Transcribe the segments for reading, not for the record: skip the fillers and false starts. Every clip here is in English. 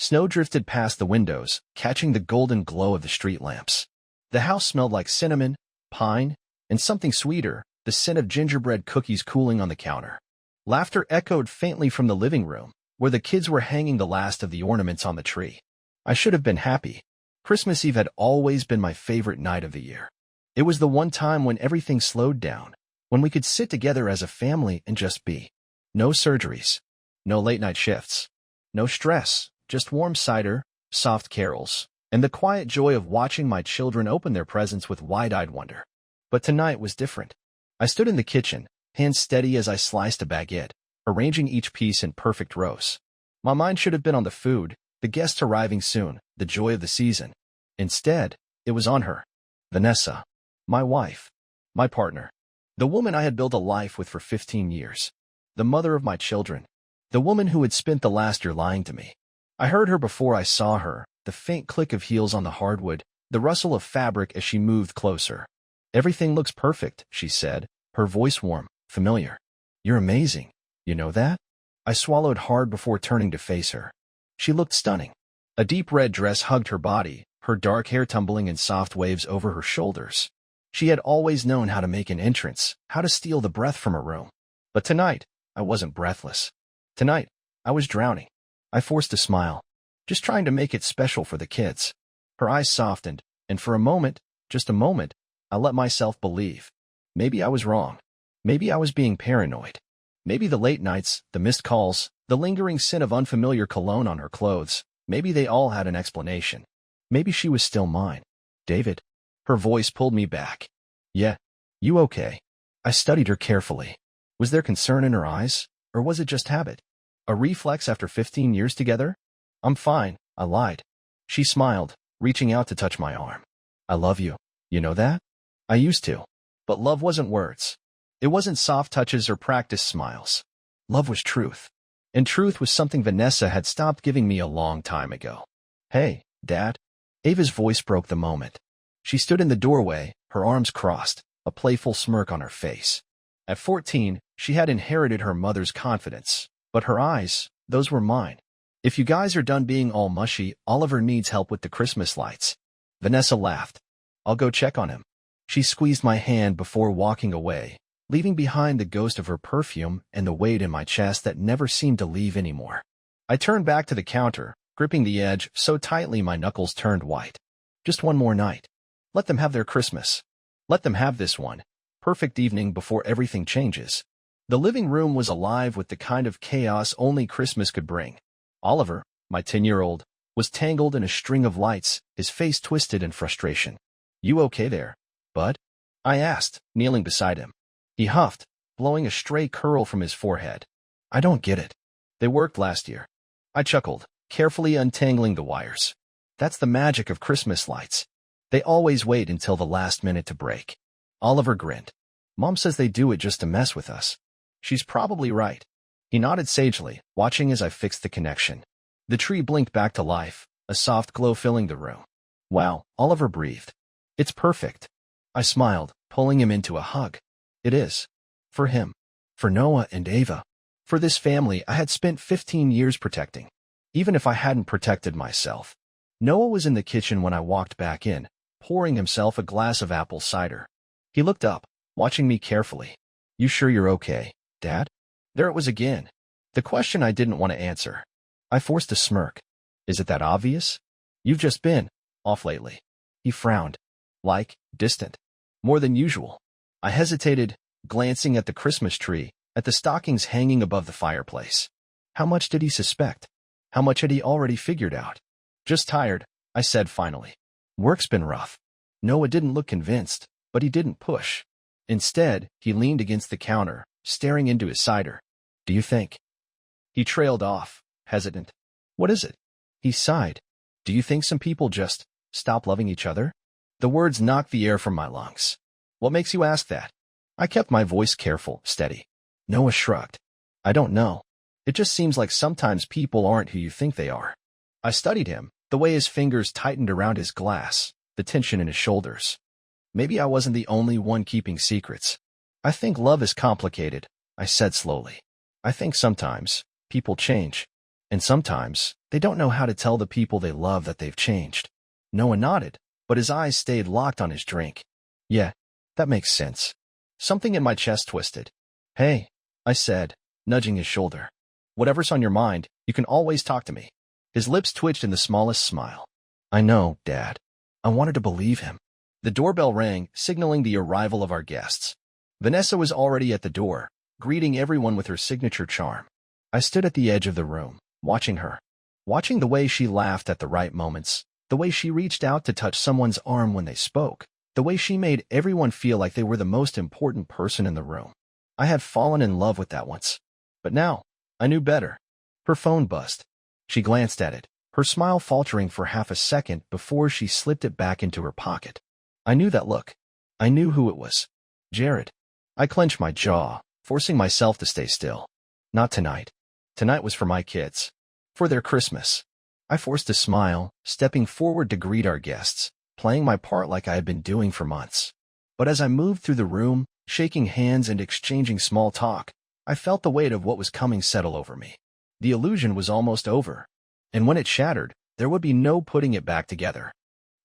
Snow drifted past the windows, catching the golden glow of the street lamps. The house smelled like cinnamon, pine, and something sweeter, the scent of gingerbread cookies cooling on the counter. Laughter echoed faintly from the living room, where the kids were hanging the last of the ornaments on the tree. I should have been happy. Christmas Eve had always been my favorite night of the year. It was the one time when everything slowed down, when we could sit together as a family and just be. No surgeries, no late-night shifts, no stress, just warm cider, soft carols, and the quiet joy of watching my children open their presents with wide-eyed wonder. But tonight was different. I stood in the kitchen, hands steady as I sliced a baguette, arranging each piece in perfect rows. My mind should have been on the food, the guests arriving soon, the joy of the season. Instead, it was on her. Vanessa. My wife. My partner. The woman I had built a life with for 15 years. The mother of my children. The woman who had spent the last year lying to me. I heard her before I saw her, the faint click of heels on the hardwood, the rustle of fabric as she moved closer. "Everything looks perfect," she said, her voice warm, familiar. "You're amazing. You know that?" I swallowed hard before turning to face her. She looked stunning. A deep red dress hugged her body, her dark hair tumbling in soft waves over her shoulders. She had always known how to make an entrance, how to steal the breath from a room. But tonight, I wasn't breathless. Tonight, I was drowning. I forced a smile, just trying to make it special for the kids. Her eyes softened, and for a moment, just a moment, I let myself believe. Maybe I was wrong. Maybe I was being paranoid. Maybe the late nights, the missed calls, the lingering scent of unfamiliar cologne on her clothes, maybe they all had an explanation. Maybe she was still mine. "David." Her voice pulled me back. "Yeah, you okay?" I studied her carefully. Was there concern in her eyes, or was it just habit? A reflex after 15 years together? "I'm fine," I lied. She smiled, reaching out to touch my arm. "I love you. You know that?" I used to. But love wasn't words. It wasn't soft touches or practiced smiles. Love was truth. And truth was something Vanessa had stopped giving me a long time ago. "Hey, Dad." Ava's voice broke the moment. She stood in the doorway, her arms crossed, a playful smirk on her face. At 14, she had inherited her mother's confidence, but her eyes, those were mine. "If you guys are done being all mushy, Oliver needs help with the Christmas lights." Vanessa laughed. "I'll go check on him." She squeezed my hand before walking away, leaving behind the ghost of her perfume and the weight in my chest that never seemed to leave anymore. I turned back to the counter, gripping the edge so tightly my knuckles turned white. Just one more night. Let them have their Christmas. Let them have this one. Perfect evening before everything changes. The living room was alive with the kind of chaos only Christmas could bring. Oliver, my 10-year-old, was tangled in a string of lights, his face twisted in frustration. "You okay there, bud?" I asked, kneeling beside him. He huffed, blowing a stray curl from his forehead. "I don't get it. They worked last year." I chuckled, carefully untangling the wires. "That's the magic of Christmas lights. They always wait until the last minute to break." Oliver grinned. "Mom says they do it just to mess with us." "She's probably right." He nodded sagely, watching as I fixed the connection. The tree blinked back to life, a soft glow filling the room. "Wow," Oliver breathed. "It's perfect." I smiled, pulling him into a hug. "It is. For him. For Noah and Ava. For this family I had spent 15 years protecting. Even if I hadn't protected myself." Noah was in the kitchen when I walked back in, pouring himself a glass of apple cider. He looked up, watching me carefully. "You sure you're okay, Dad?" There it was again. The question I didn't want to answer. I forced a smirk. "Is it that obvious? You've just been off lately." He frowned. Like, distant. More than usual. I hesitated, glancing at the Christmas tree, at the stockings hanging above the fireplace. How much did he suspect? How much had he already figured out? "Just tired," I said finally. "Work's been rough." Noah didn't look convinced, but he didn't push. Instead, he leaned against the counter, staring into his cider. "Do you think?" He trailed off, hesitant. "What is it?" He sighed. "Do you think some people just stop loving each other?" The words knocked the air from my lungs. "What makes you ask that?" I kept my voice careful, steady. Noah shrugged. "I don't know. It just seems like sometimes people aren't who you think they are." I studied him, the way his fingers tightened around his glass, the tension in his shoulders. Maybe I wasn't the only one keeping secrets. "I think love is complicated," I said slowly. "I think sometimes people change, and sometimes They don't know how to tell the people they love that they've changed. Noah nodded, but his eyes stayed locked on his drink. Yeah, that makes sense. Something in my chest twisted. Hey, I said, nudging his shoulder. Whatever's on your mind, you can always talk to me. His lips twitched in the smallest smile. I know, Dad. I wanted to believe him. The doorbell rang, signaling the arrival of our guests. Vanessa was already at the door, greeting everyone with her signature charm. I stood at the edge of the room, watching her. Watching the way she laughed at the right moments, the way she reached out to touch someone's arm when they spoke, the way she made everyone feel like they were the most important person in the room. I had fallen in love with that once. But now, I knew better. Her phone buzzed. She glanced at it, her smile faltering for half a second before she slipped it back into her pocket. I knew that look. I knew who it was. Jared. I clenched my jaw, forcing myself to stay still. Not tonight. Tonight was for my kids. For their Christmas. I forced a smile, stepping forward to greet our guests, playing my part like I had been doing for months. But as I moved through the room, shaking hands and exchanging small talk, I felt the weight of what was coming settle over me. The illusion was almost over. And when it shattered, there would be no putting it back together.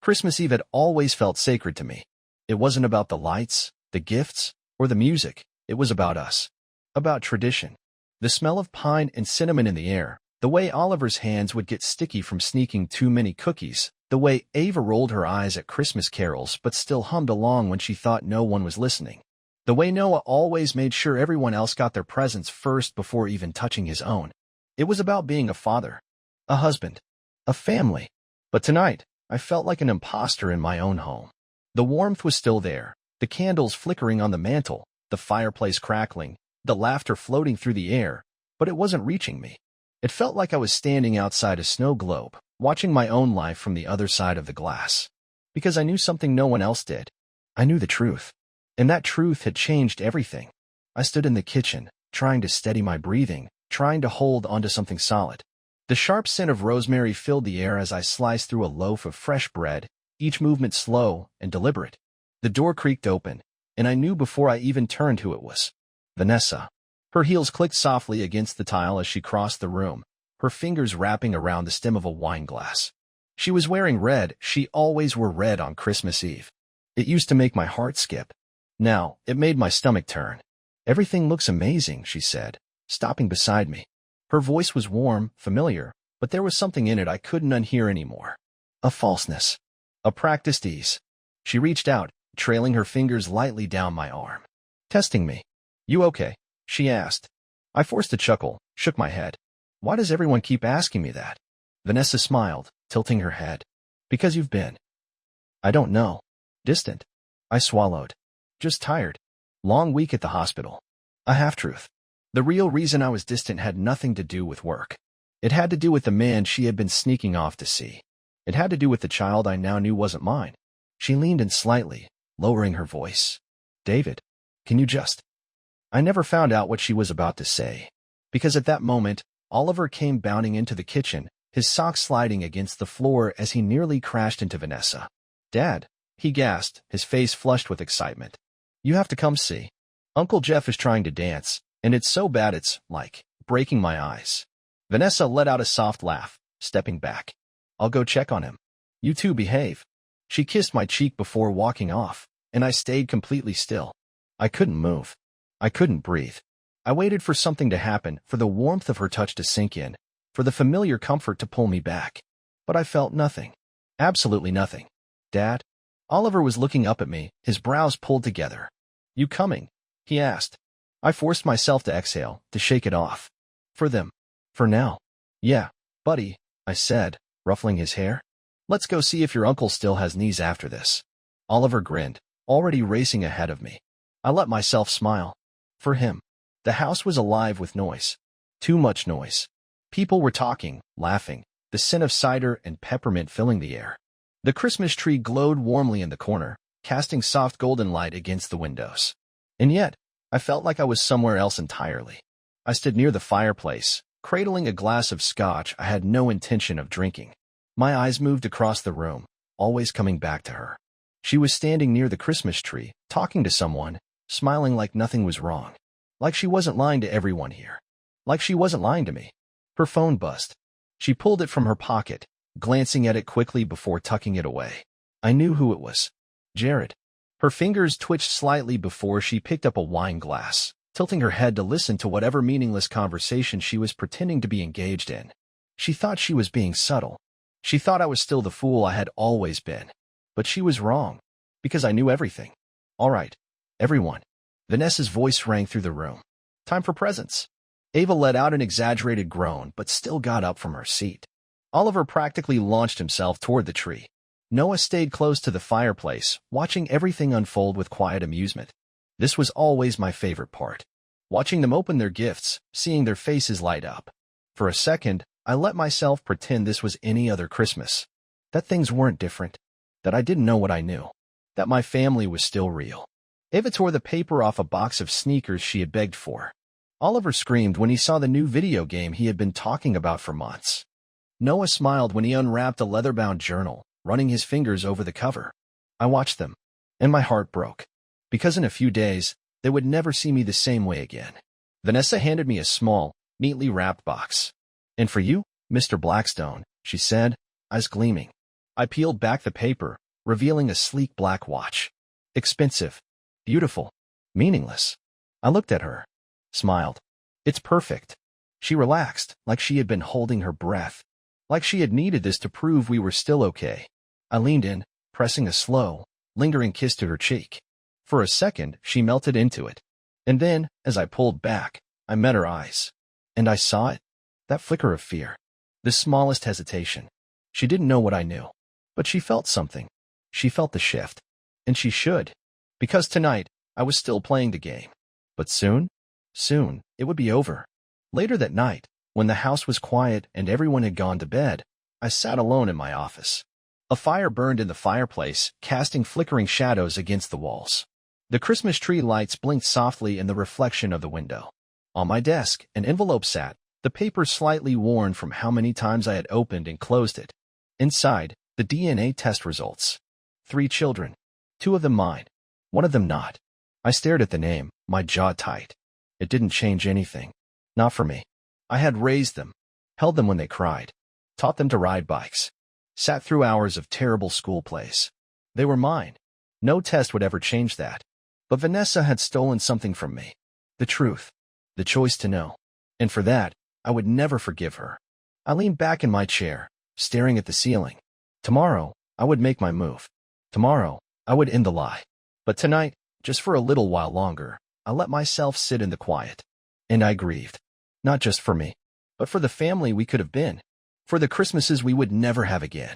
Christmas Eve had always felt sacred to me. It wasn't about the lights, the gifts, or the music. It was about us. About tradition. The smell of pine and cinnamon in the air, the way Oliver's hands would get sticky from sneaking too many cookies, the way Ava rolled her eyes at Christmas carols but still hummed along when she thought no one was listening. The way Noah always made sure everyone else got their presents first before even touching his own. It was about being a father, a husband, a family. But tonight, I felt like an imposter in my own home. The warmth was still there, the candles flickering on the mantel, the fireplace crackling, the laughter floating through the air, but it wasn't reaching me. It felt like I was standing outside a snow globe, watching my own life from the other side of the glass. Because I knew something no one else did. I knew the truth. And that truth had changed everything. I stood in the kitchen, trying to steady my breathing, trying to hold onto something solid. The sharp scent of rosemary filled the air as I sliced through a loaf of fresh bread, each movement slow and deliberate. The door creaked open, and I knew before I even turned who it was. Vanessa. Her heels clicked softly against the tile as she crossed the room, her fingers wrapping around the stem of a wine glass. She was wearing red. She always wore red on Christmas Eve. It used to make my heart skip. Now, it made my stomach turn. Everything looks amazing, she said, stopping beside me. Her voice was warm, familiar, but there was something in it I couldn't unhear anymore. A falseness. A practiced ease. She reached out, trailing her fingers lightly down my arm. Testing me. You okay? She asked. I forced a chuckle, shook my head. Why does everyone keep asking me that? Vanessa smiled, tilting her head. Because you've been. I don't know. Distant. I swallowed. Just tired. Long week at the hospital. A half-truth. The real reason I was distant had nothing to do with work. It had to do with the man she had been sneaking off to see. It had to do with the child I now knew wasn't mine. She leaned in slightly, lowering her voice. David, can you just... I never found out what she was about to say. Because at that moment, Oliver came bounding into the kitchen, his socks sliding against the floor as he nearly crashed into Vanessa. Dad, he gasped, his face flushed with excitement. You have to come see. Uncle Jeff is trying to dance, and it's so bad it's, like, breaking my eyes. Vanessa let out a soft laugh, stepping back. I'll go check on him. You two behave. She kissed my cheek before walking off, and I stayed completely still. I couldn't move. I couldn't breathe. I waited for something to happen, for the warmth of her touch to sink in, for the familiar comfort to pull me back. But I felt nothing. Absolutely nothing. Dad? Oliver was looking up at me, his brows pulled together. You coming? He asked. I forced myself to exhale, to shake it off. For them. For now. Yeah, buddy, I said, ruffling his hair. Let's go see if your uncle still has knees after this. Oliver grinned, already racing ahead of me. I let myself smile. For him. The house was alive with noise. Too much noise. People were talking, laughing, the scent of cider and peppermint filling the air. The Christmas tree glowed warmly in the corner, casting soft golden light against the windows. And yet, I felt like I was somewhere else entirely. I stood near the fireplace, cradling a glass of scotch I had no intention of drinking. My eyes moved across the room, always coming back to her. She was standing near the Christmas tree, talking to someone, smiling like nothing was wrong. Like she wasn't lying to everyone here. Like she wasn't lying to me. Her phone buzzed. She pulled it from her pocket, glancing at it quickly before tucking it away. I knew who it was. Jared. Her fingers twitched slightly before she picked up a wine glass, tilting her head to listen to whatever meaningless conversation she was pretending to be engaged in. She thought she was being subtle. She thought I was still the fool I had always been. But she was wrong, because I knew everything. All right, everyone. Vanessa's voice rang through the room. Time for presents. Ava let out an exaggerated groan, but still got up from her seat. Oliver practically launched himself toward the tree. Noah stayed close to the fireplace, watching everything unfold with quiet amusement. This was always my favorite part. Watching them open their gifts, seeing their faces light up. For a second, I let myself pretend this was any other Christmas. That things weren't different. That I didn't know what I knew. That my family was still real. Ava tore the paper off a box of sneakers she had begged for. Oliver screamed when he saw the new video game he had been talking about for months. Noah smiled when he unwrapped a leather-bound journal, running his fingers over the cover. I watched them, and my heart broke. Because in a few days, they would never see me the same way again. Vanessa handed me a small, neatly wrapped box. And for you, Mr. Blackstone, she said, eyes gleaming. I peeled back the paper, revealing a sleek black watch. Expensive, beautiful, meaningless. I looked at her, smiled. It's perfect. She relaxed, like she had been holding her breath, like she had needed this to prove we were still okay. I leaned in, pressing a slow, lingering kiss to her cheek. For a second, she melted into it. And then, as I pulled back, I met her eyes. And I saw it. That flicker of fear. The smallest hesitation. She didn't know what I knew. But she felt something. She felt the shift. And she should. Because tonight, I was still playing the game. But soon, it would be over. Later that night, when the house was quiet and everyone had gone to bed, I sat alone in my office. A fire burned in the fireplace, casting flickering shadows against the walls. The Christmas tree lights blinked softly in the reflection of the window. On my desk, an envelope sat, the paper slightly worn from how many times I had opened and closed it. Inside, the DNA test results. 3 children. 2 of them mine. 1 of them not. I stared at the name, my jaw tight. It didn't change anything. Not for me. I had raised them, held them when they cried, taught them to ride bikes, sat through hours of terrible school plays. They were mine. No test would ever change that. But Vanessa had stolen something from me. The truth. The choice to know. And for that, I would never forgive her. I leaned back in my chair, staring at the ceiling. Tomorrow, I would make my move. Tomorrow, I would end the lie. But tonight, just for a little while longer, I let myself sit in the quiet. And I grieved. Not just for me, but for the family we could have been. For the Christmases we would never have again.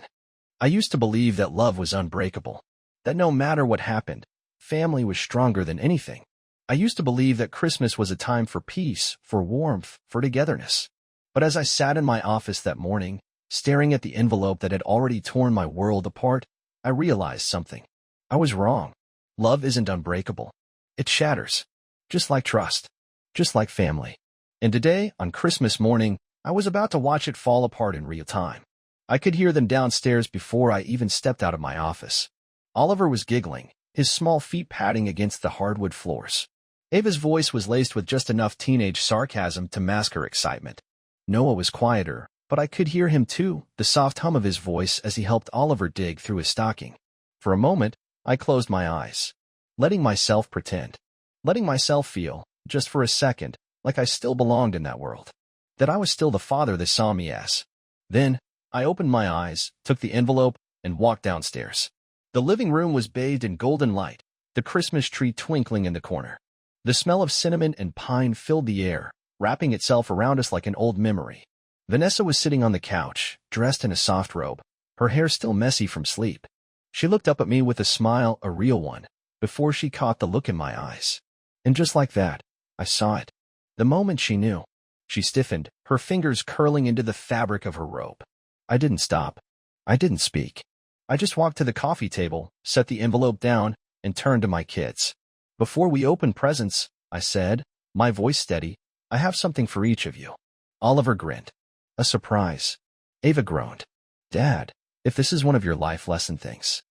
I used to believe that love was unbreakable. That no matter what happened, family was stronger than anything. I used to believe that Christmas was a time for peace, for warmth, for togetherness. But as I sat in my office that morning, staring at the envelope that had already torn my world apart, I realized something. I was wrong. Love isn't unbreakable. It shatters. Just like trust. Just like family. And today, on Christmas morning, I was about to watch it fall apart in real time. I could hear them downstairs before I even stepped out of my office. Oliver was giggling, his small feet patting against the hardwood floors. Ava's voice was laced with just enough teenage sarcasm to mask her excitement. Noah was quieter, but I could hear him too, the soft hum of his voice as he helped Oliver dig through his stocking. For a moment, I closed my eyes, letting myself pretend, letting myself feel, just for a second, like I still belonged in that world, that I was still the father they saw me as. Then, I opened my eyes, took the envelope, and walked downstairs. The living room was bathed in golden light, the Christmas tree twinkling in the corner. The smell of cinnamon and pine filled the air, wrapping itself around us like an old memory. Vanessa was sitting on the couch, dressed in a soft robe, her hair still messy from sleep. She looked up at me with a smile, a real one, before she caught the look in my eyes. And just like that, I saw it. The moment she knew, she stiffened, her fingers curling into the fabric of her robe. I didn't stop. I didn't speak. I just walked to the coffee table, set the envelope down, and turned to my kids. Before we open presents, I said, my voice steady, I have something for each of you. Oliver grinned. A surprise. Ava groaned. Dad, if this is one of your life lesson things.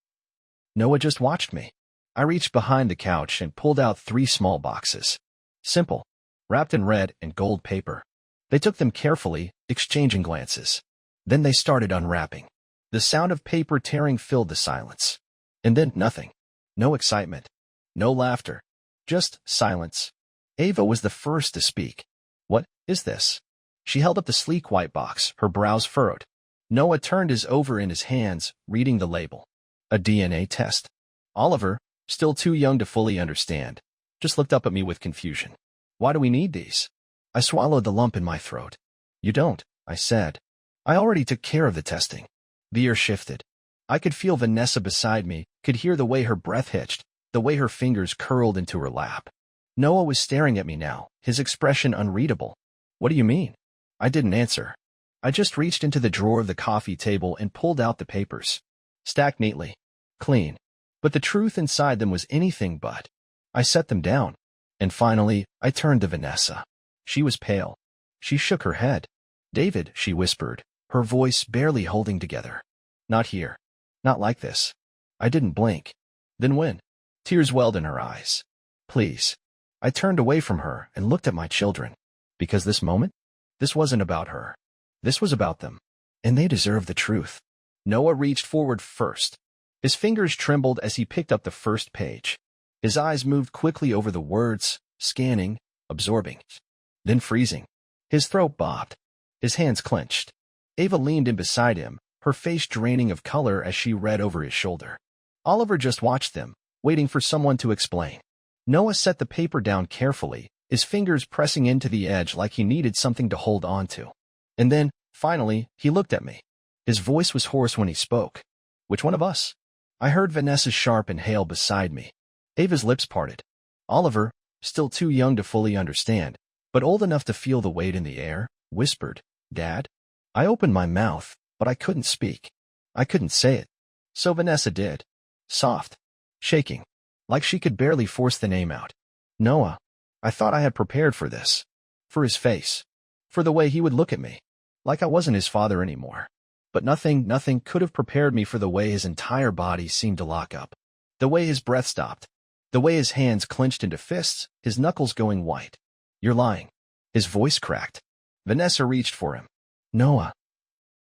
Noah just watched me. I reached behind the couch and pulled out 3 small boxes. Simple. Wrapped in red and gold paper. They took them carefully, exchanging glances. Then they started unwrapping. The sound of paper tearing filled the silence. And then nothing. No excitement. No laughter. Just silence. Ava was the first to speak. "What is this?" She held up the sleek white box, her brows furrowed. Noah turned his over in his hands, reading the label. A DNA test. Oliver, still too young to fully understand, just looked up at me with confusion. "Why do we need these?" I swallowed the lump in my throat. "You don't," I said. "I already took care of the testing." The air shifted. I could feel Vanessa beside me, could hear the way her breath hitched, the way her fingers curled into her lap. Noah was staring at me now, his expression unreadable. "What do you mean?" I didn't answer. I just reached into the drawer of the coffee table and pulled out the papers. Stacked neatly. Clean. But the truth inside them was anything but. I set them down. And finally, I turned to Vanessa. She was pale. She shook her head. "David," she whispered, her voice barely holding together. "Not here. Not like this." I didn't blink. "Then when?" Tears welled in her eyes. "Please." I turned away from her and looked at my children. Because this moment? This wasn't about her. This was about them. And they deserved the truth. Noah reached forward first. His fingers trembled as he picked up the first page. His eyes moved quickly over the words, scanning, absorbing, then freezing. His throat bobbed. His hands clenched. Ava leaned in beside him, her face draining of color as she read over his shoulder. Oliver just watched them, waiting for someone to explain. Noah set the paper down carefully, his fingers pressing into the edge like he needed something to hold on to. And then, finally, he looked at me. His voice was hoarse when he spoke. "Which one of us?" I heard Vanessa's sharp inhale beside me. Ava's lips parted. Oliver, still too young to fully understand, but old enough to feel the weight in the air, whispered, "Dad?" I opened my mouth, but I couldn't speak. I couldn't say it. So Vanessa did. Soft. Shaking. Like she could barely force the name out. "Noah." I thought I had prepared for this. For his face. For the way he would look at me. Like I wasn't his father anymore. But nothing could have prepared me for the way his entire body seemed to lock up. The way his breath stopped. The way his hands clenched into fists, his knuckles going white. "You're lying." His voice cracked. Vanessa reached for him. "Noah."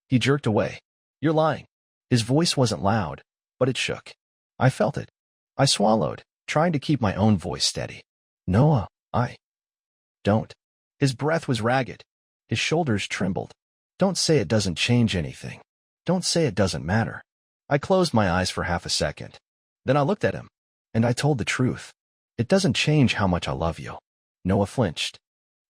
He jerked away. "You're lying." His voice wasn't loud, but it shook. I felt it. I swallowed, trying to keep my own voice steady. "Noah, I don't." His breath was ragged. His shoulders trembled. "Don't say it doesn't change anything. Don't say it doesn't matter." I closed my eyes for half a second. Then I looked at him, and I told the truth. "It doesn't change how much I love you." Noah flinched.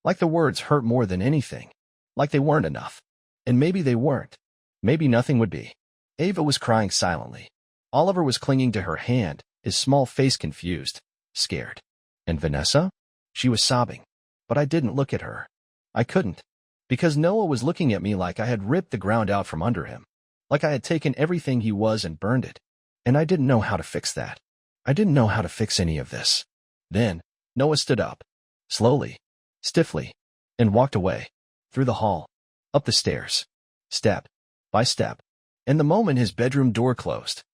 Like the words hurt more than anything. Like they weren't enough. And maybe they weren't. Maybe nothing would be. Ava was crying silently. Oliver was clinging to her hand, his small face confused, scared. And Vanessa? She was sobbing. But I didn't look at her. I couldn't. Because Noah was looking at me like I had ripped the ground out from under him. Like I had taken everything he was and burned it. And I didn't know how to fix that. I didn't know how to fix any of this. Then, Noah stood up. Slowly. Stiffly. And walked away. Through the hall. Up the stairs. Step. By step. And the moment his bedroom door closed,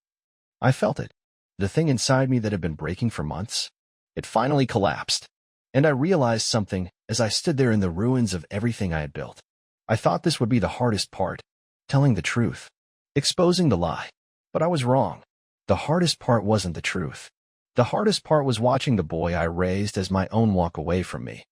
I felt it. The thing inside me that had been breaking for months. It finally collapsed. And I realized something as I stood there in the ruins of everything I had built. I thought this would be the hardest part. Telling the truth. Exposing the lie. But I was wrong. The hardest part wasn't the truth. The hardest part was watching the boy I raised as my own walk away from me.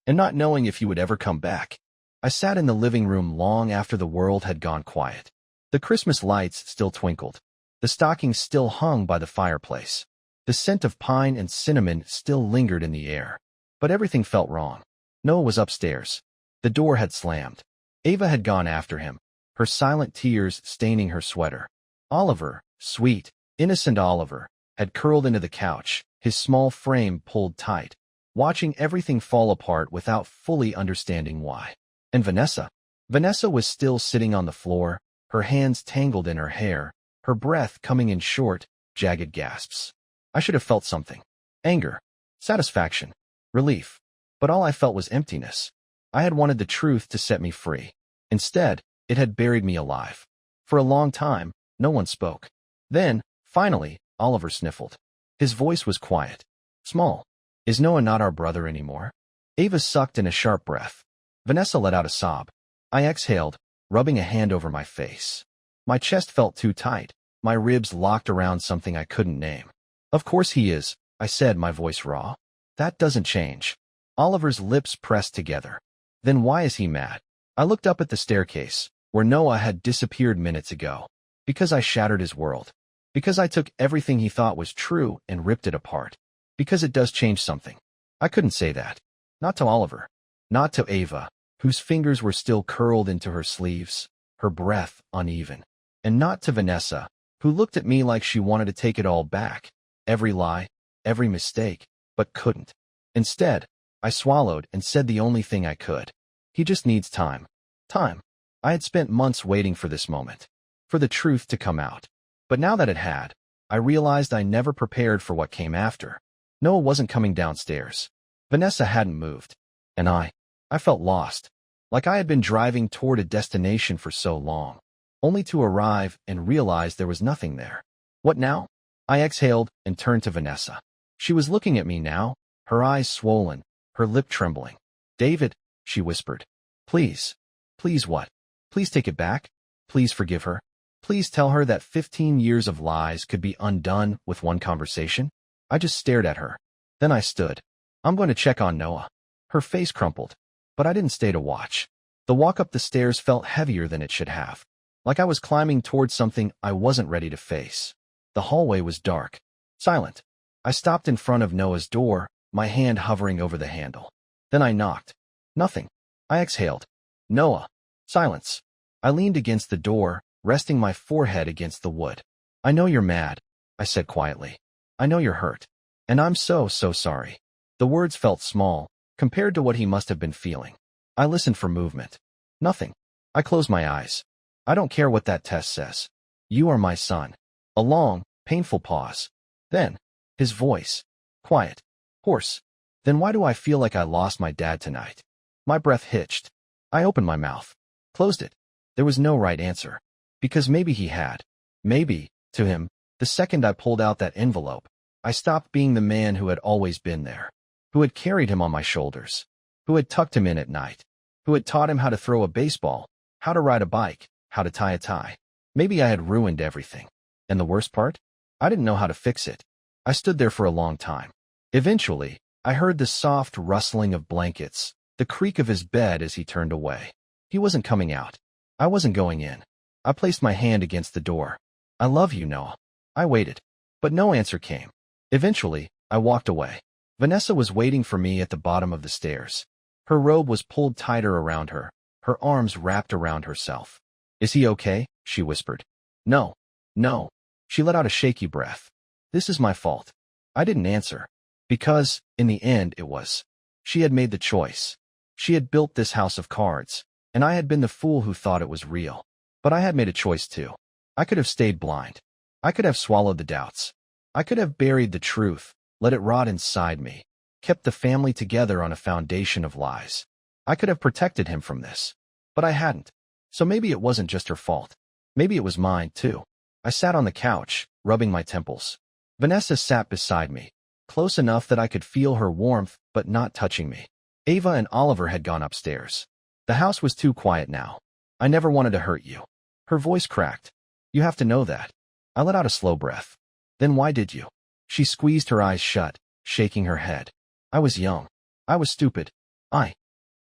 And not knowing if he would ever come back. I sat in the living room long after the world had gone quiet. The Christmas lights still twinkled. The stockings still hung by the fireplace. The scent of pine and cinnamon still lingered in the air. But everything felt wrong. Noah was upstairs. The door had slammed. Ava had gone after him, her silent tears staining her sweater. Oliver, sweet, innocent Oliver, had curled into the couch, his small frame pulled tight, watching everything fall apart without fully understanding why. And Vanessa? Vanessa was still sitting on the floor, her hands tangled in her hair, her breath coming in short, jagged gasps. I should have felt something. Anger. Satisfaction. Relief. But all I felt was emptiness. I had wanted the truth to set me free. Instead, it had buried me alive. For a long time, no one spoke. Then, finally, Oliver sniffled. His voice was quiet. Small. Is Noah not our brother anymore? Ava sucked in a sharp breath. Vanessa let out a sob. I exhaled, rubbing a hand over my face. My chest felt too tight, my ribs locked around something I couldn't name. Of course he is, I said, my voice raw. That doesn't change. Oliver's lips pressed together. Then why is he mad? I looked up at the staircase, where Noah had disappeared minutes ago. Because I shattered his world. Because I took everything he thought was true and ripped it apart. Because it does change something. I couldn't say that. Not to Oliver. Not to Ava, whose fingers were still curled into her sleeves, her breath uneven. And not to Vanessa, who looked at me like she wanted to take it all back. Every lie, every mistake, but couldn't. Instead, I swallowed and said the only thing I could. He just needs time. Time. I had spent months waiting for this moment. For the truth to come out. But now that it had, I realized I never prepared for what came after. Noah wasn't coming downstairs. Vanessa hadn't moved. And I felt lost. Like I had been driving toward a destination for so long. Only to arrive and realize there was nothing there. What now? I exhaled and turned to Vanessa. She was looking at me now, her eyes swollen, her lip trembling. David, she whispered. Please. Please what? Please take it back. Please forgive her. Please tell her that 15 years of lies could be undone with one conversation. I just stared at her. Then I stood. I'm going to check on Noah. Her face crumpled. But I didn't stay to watch. The walk up the stairs felt heavier than it should have. Like I was climbing towards something I wasn't ready to face. The hallway was dark. Silent. I stopped in front of Noah's door, my hand hovering over the handle. Then I knocked. Nothing. I exhaled. Noah. Silence. I leaned against the door, resting my forehead against the wood. I know you're mad, I said quietly. I know you're hurt. And I'm so sorry. The words felt small, compared to what he must have been feeling. I listened for movement. Nothing. I closed my eyes. I don't care what that test says. You are my son. A long, painful pause. Then, his voice. Quiet. Hoarse. Then why do I feel like I lost my dad tonight? My breath hitched. I opened my mouth. Closed it. There was no right answer. Because maybe he had. Maybe, to him, the second I pulled out that envelope, I stopped being the man who had always been there. Who had carried him on my shoulders. Who had tucked him in at night. Who had taught him how to throw a baseball, how to ride a bike, how to tie a tie. Maybe I had ruined everything. And the worst part? I didn't know how to fix it. I stood there for a long time. Eventually, I heard the soft rustling of blankets, the creak of his bed as he turned away. He wasn't coming out. I wasn't going in. I placed my hand against the door. I love you, Noah. I waited. But no answer came. Eventually, I walked away. Vanessa was waiting for me at the bottom of the stairs. Her robe was pulled tighter around her, her arms wrapped around herself. Is he okay? She whispered. No. No. She let out a shaky breath. This is my fault. I didn't answer. Because, in the end, it was. She had made the choice. She had built this house of cards, and I had been the fool who thought it was real. But I had made a choice too. I could have stayed blind. I could have swallowed the doubts. I could have buried the truth, let it rot inside me, kept the family together on a foundation of lies. I could have protected him from this. But I hadn't. So maybe it wasn't just her fault. Maybe it was mine, too. I sat on the couch, rubbing my temples. Vanessa sat beside me, close enough that I could feel her warmth, but not touching me. Ava and Oliver had gone upstairs. The house was too quiet now. I never wanted to hurt you. Her voice cracked. You have to know that. I let out a slow breath. Then why did you? She squeezed her eyes shut, shaking her head. I was young. I was stupid.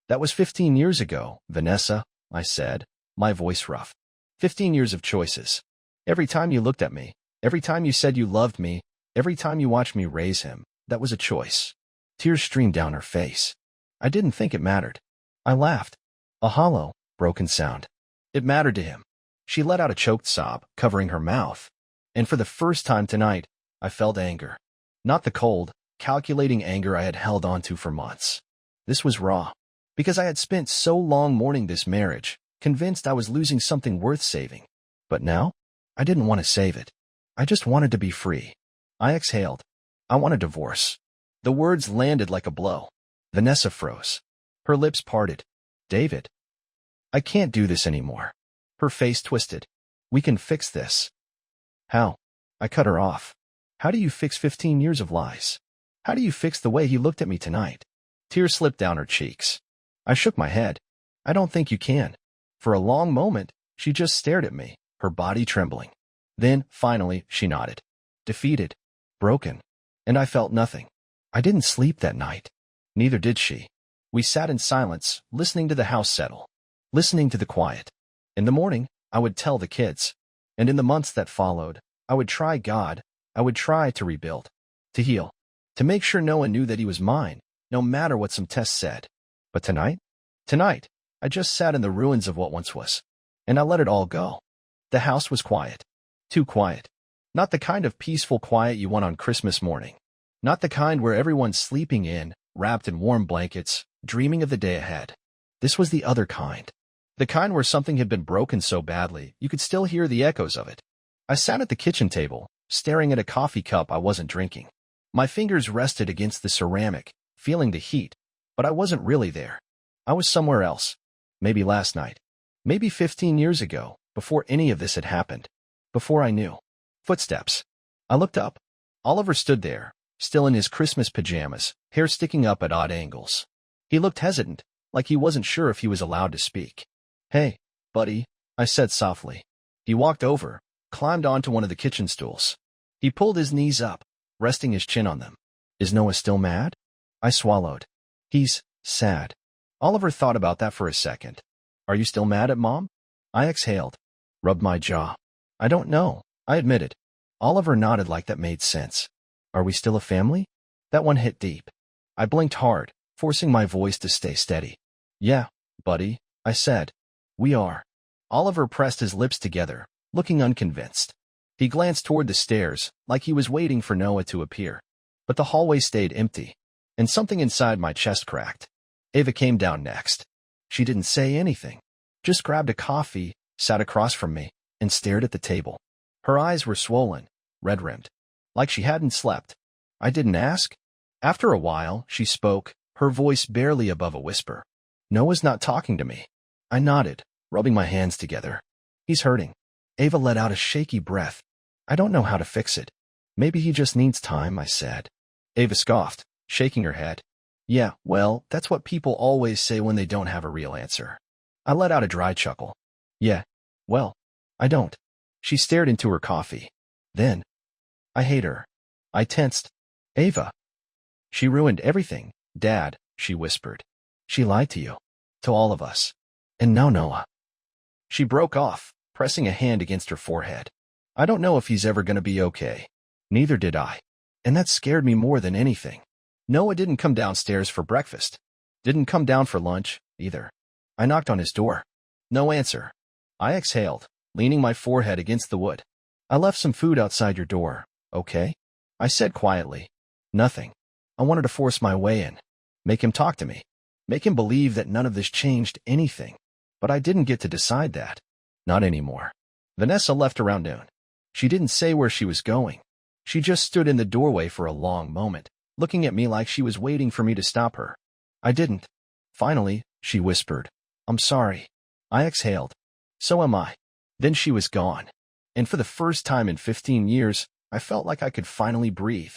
That was 15 years ago, Vanessa, I said, my voice rough. 15 years of choices. Every time you looked at me, every time you said you loved me, every time you watched me raise him, that was a choice. Tears streamed down her face. I didn't think it mattered. I laughed. A hollow, broken sound. It mattered to him. She let out a choked sob, covering her mouth. And for the first time tonight, I felt anger. Not the cold, calculating anger I had held onto for months. This was raw. Because I had spent so long mourning this marriage, convinced I was losing something worth saving. But now, I didn't want to save it. I just wanted to be free. I exhaled. I want a divorce. The words landed like a blow. Vanessa froze. Her lips parted. David. I can't do this anymore. Her face twisted. We can fix this. How? I cut her off. How do you fix 15 years of lies? How do you fix the way he looked at me tonight? Tears slipped down her cheeks. I shook my head. I don't think you can. For a long moment, she just stared at me, her body trembling. Then, finally, she nodded. Defeated. Broken. And I felt nothing. I didn't sleep that night. Neither did she. We sat in silence, listening to the house settle. Listening to the quiet. In the morning, I would tell the kids. And in the months that followed, I would try God. I would try to rebuild. To heal. To make sure no one knew that he was mine, no matter what some tests said. But tonight? Tonight, I just sat in the ruins of what once was. And I let it all go. The house was quiet. Too quiet. Not the kind of peaceful quiet you want on Christmas morning. Not the kind where everyone's sleeping in, wrapped in warm blankets, dreaming of the day ahead. This was the other kind. The kind where something had been broken so badly, you could still hear the echoes of it. I sat at the kitchen table, staring at a coffee cup I wasn't drinking. My fingers rested against the ceramic, feeling the heat, but I wasn't really there. I was somewhere else. Maybe last night. Maybe 15 years ago, before any of this had happened. Before I knew. Footsteps. I looked up. Oliver stood there, still in his Christmas pajamas, hair sticking up at odd angles. He looked hesitant, like he wasn't sure if he was allowed to speak. Hey, buddy, I said softly. He walked over, climbed onto one of the kitchen stools. He pulled his knees up, resting his chin on them. Is Noah still mad? I swallowed. He's sad. Oliver thought about that for a second. Are you still mad at Mom? I exhaled, rubbed my jaw. I don't know, I admitted. Oliver nodded like that made sense. Are we still a family? That one hit deep. I blinked hard, forcing my voice to stay steady. Yeah, buddy, I said. We are. Oliver pressed his lips together, looking unconvinced. He glanced toward the stairs, like he was waiting for Noah to appear. But the hallway stayed empty, and something inside my chest cracked. Ava came down next. She didn't say anything, just grabbed a coffee, sat across from me, and stared at the table. Her eyes were swollen, red-rimmed, like she hadn't slept. I didn't ask. After a while, she spoke, her voice barely above a whisper. Noah's not talking to me. I nodded, rubbing my hands together. He's hurting. Ava let out a shaky breath. I don't know how to fix it. Maybe he just needs time, I said. Ava scoffed, shaking her head. Yeah, well, that's what people always say when they don't have a real answer. I let out a dry chuckle. Yeah, well, I don't. She stared into her coffee. Then, I hate her. I tensed. Ava. She ruined everything, Dad, she whispered. She lied to you. To all of us. And now Noah. She broke off, pressing a hand against her forehead. I don't know if he's ever going to be okay. Neither did I. And that scared me more than anything. Noah didn't come downstairs for breakfast. Didn't come down for lunch, either. I knocked on his door. No answer. I exhaled, leaning my forehead against the wood. I left some food outside your door, okay? I said quietly. Nothing. I wanted to force my way in. Make him talk to me. Make him believe that none of this changed anything. But I didn't get to decide that. Not anymore. Vanessa left around noon. She didn't say where she was going. She just stood in the doorway for a long moment, looking at me like she was waiting for me to stop her. I didn't. Finally, she whispered, I'm sorry. I exhaled. So am I. Then she was gone. And for the first time in 15 years, I felt like I could finally breathe.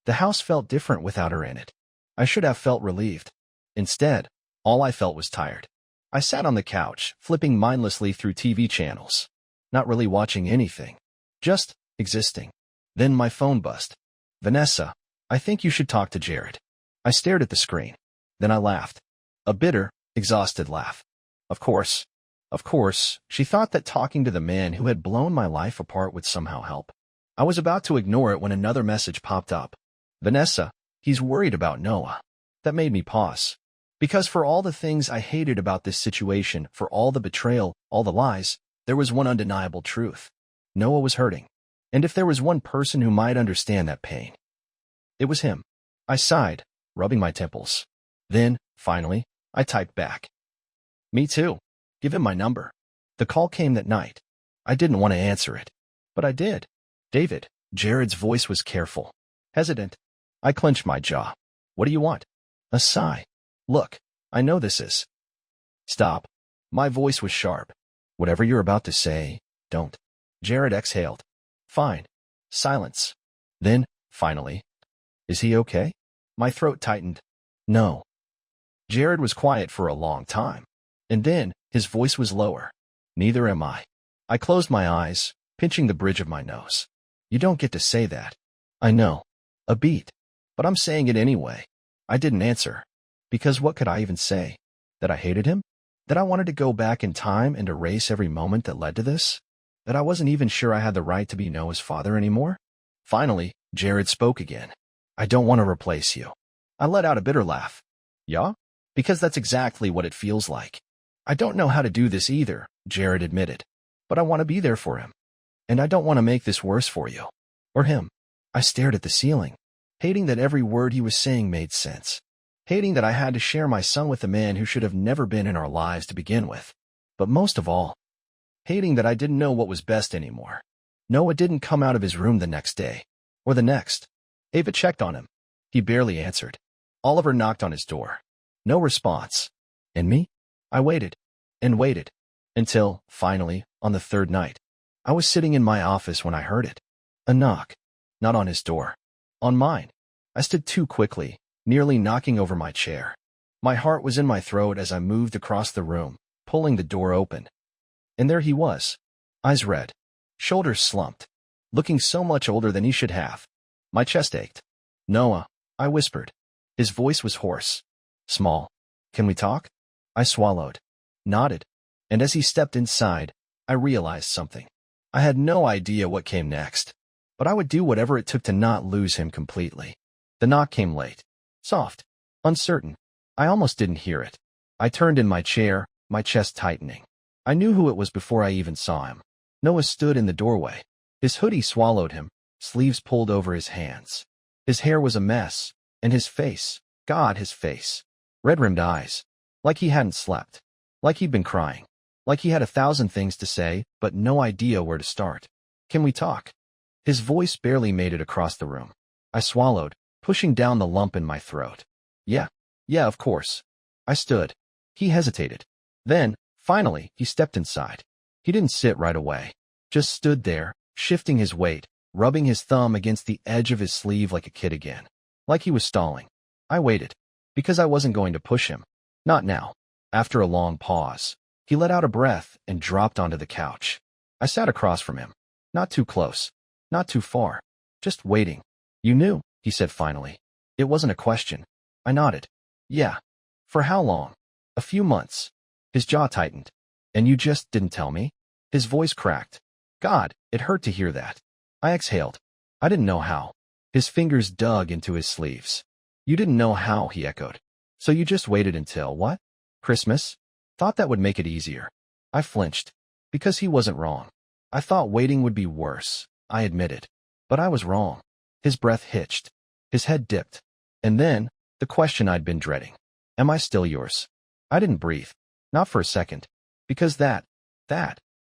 The house felt different without her in it. I should have felt relieved. Instead, all I felt was tired. I sat on the couch, flipping mindlessly through TV channels. Not really watching anything. Just existing. Then my phone buzzed. Vanessa, I think you should talk to Jared. I stared at the screen. Then I laughed. A bitter, exhausted laugh. Of course. Of course, she thought that talking to the man who had blown my life apart would somehow help. I was about to ignore it when another message popped up. Vanessa, he's worried about Noah. That made me pause. Because for all the things I hated about this situation, for all the betrayal, all the lies, there was one undeniable truth. Noah was hurting. And if there was one person who might understand that pain, it was him. I sighed, rubbing my temples. Then, finally, I typed back. Me too. Give him my number. The call came that night. I didn't want to answer it. But I did. David. Jared's voice was careful. Hesitant. I clenched my jaw. What do you want? A sigh. Look, I know this is. Stop. My voice was sharp. Whatever you're about to say, don't. Jared exhaled. Fine. Silence. Then, finally. Is he okay? My throat tightened. No. Jared was quiet for a long time. And then, His voice was lower. Neither am I. I closed my eyes, pinching the bridge of my nose. You don't get to say that. I know. A beat. But I'm saying it anyway. I didn't answer. Because what could I even say? That I hated him? That I wanted to go back in time and erase every moment that led to this? That I wasn't even sure I had the right to be Noah's father anymore? Finally, Jared spoke again. I don't want to replace you. I let out a bitter laugh. Yeah? Because that's exactly what it feels like. I don't know how to do this either, Jared admitted. But I want to be there for him. And I don't want to make this worse for you. Or him. I stared at the ceiling, hating that every word he was saying made sense. Hating that I had to share my son with a man who should have never been in our lives to begin with. But most of all, hating that I didn't know what was best anymore. Noah didn't come out of his room the next day. Or the next. Ava checked on him. He barely answered. Oliver knocked on his door. No response. And me? I waited. And waited. Until, finally, on the third night, I was sitting in my office when I heard it. A knock. Not on his door. On mine. I stood too quickly, nearly knocking over my chair. My heart was in my throat as I moved across the room, pulling the door open. And there he was. Eyes red. Shoulders slumped. Looking so much older than he should have. My chest ached. Noah, I whispered. His voice was hoarse. Small. Can we talk? I swallowed. Nodded. And as he stepped inside, I realized something. I had no idea what came next. But I would do whatever it took to not lose him completely. The knock came late. Soft. Uncertain. I almost didn't hear it. I turned in my chair, my chest tightening. I knew who it was before I even saw him. Noah stood in the doorway. His hoodie swallowed him, sleeves pulled over his hands. His hair was a mess, and his face, God, his face. Red-rimmed eyes. Like he hadn't slept. Like he'd been crying. Like he had 1,000 things to say, but no idea where to start. Can we talk? His voice barely made it across the room. I swallowed, pushing down the lump in my throat. Yeah, of course. I stood. He hesitated. Then, finally, he stepped inside. He didn't sit right away. Just stood there, shifting his weight, rubbing his thumb against the edge of his sleeve like a kid again. Like he was stalling. I waited. Because I wasn't going to push him. Not now. After a long pause, he let out a breath and dropped onto the couch. I sat across from him. Not too close. Not too far. Just waiting. You knew, he said finally. It wasn't a question. I nodded. Yeah. For how long? A few months. His jaw tightened. And you just didn't tell me? His voice cracked. God, it hurt to hear that. I exhaled. I didn't know how. His fingers dug into his sleeves. You didn't know how, he echoed. So you just waited until, what? Christmas? Thought that would make it easier. I flinched. Because he wasn't wrong. I thought waiting would be worse. I admitted. But I was wrong. His breath hitched. His head dipped. And then, the question I'd been dreading. Am I still yours? I didn't breathe. Not for a second. Because that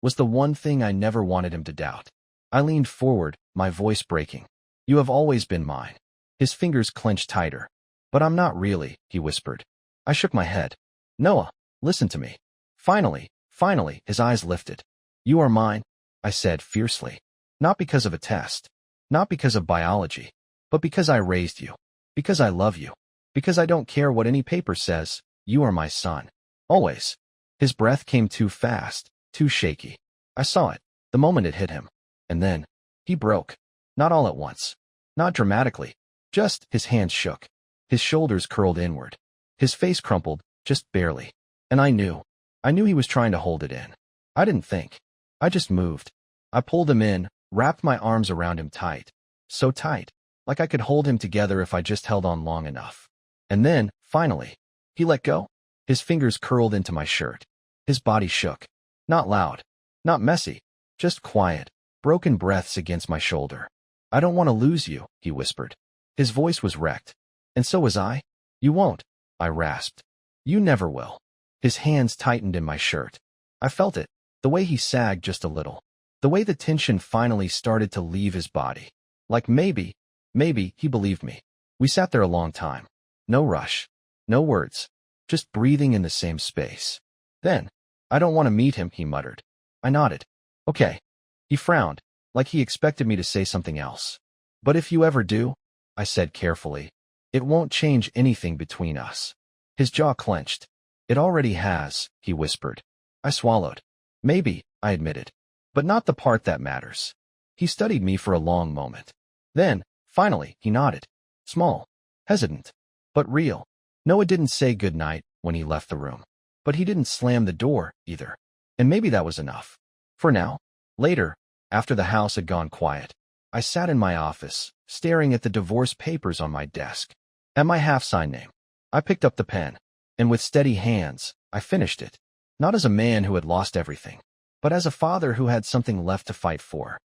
was the one thing I never wanted him to doubt. I leaned forward, my voice breaking. You have always been mine. His fingers clenched tighter. But I'm not really, he whispered. I shook my head. Noah, listen to me. Finally, his eyes lifted. You are mine, I said fiercely. Not because of a test. Not because of biology. But because I raised you. Because I love you. Because I don't care what any paper says. You are my son. Always. His breath came too fast, too shaky. I saw it, the moment it hit him. And then, he broke. Not all at once. Not dramatically. Just, his hands shook. His shoulders curled inward. His face crumpled, just barely. And I knew he was trying to hold it in. I didn't think. I just moved. I pulled him in, wrapped my arms around him tight. So tight, like I could hold him together if I just held on long enough. And then, finally, he let go. His fingers curled into my shirt. His body shook. Not loud. Not messy. Just quiet, broken breaths against my shoulder. I don't want to lose you, he whispered. His voice was wrecked. And so was I. You won't, I rasped. You never will. His hands tightened in my shirt. I felt it, the way he sagged just a little. The way the tension finally started to leave his body. Like maybe he believed me. We sat there a long time. No rush. No words. Just breathing in the same space. Then, I don't want to meet him, he muttered. I nodded. Okay. He frowned, like he expected me to say something else. But if you ever do, I said carefully, it won't change anything between us. His jaw clenched. It already has, he whispered. I swallowed. Maybe, I admitted. But not the part that matters. He studied me for a long moment. Then, finally, he nodded. Small. Hesitant. But real. Noah didn't say goodnight when he left the room. But he didn't slam the door, either. And maybe that was enough. For now. Later, after the house had gone quiet, I sat in my office, staring at the divorce papers on my desk. At my half-sign name. I picked up the pen, and with steady hands, I finished it. Not as a man who had lost everything, but as a father who had something left to fight for.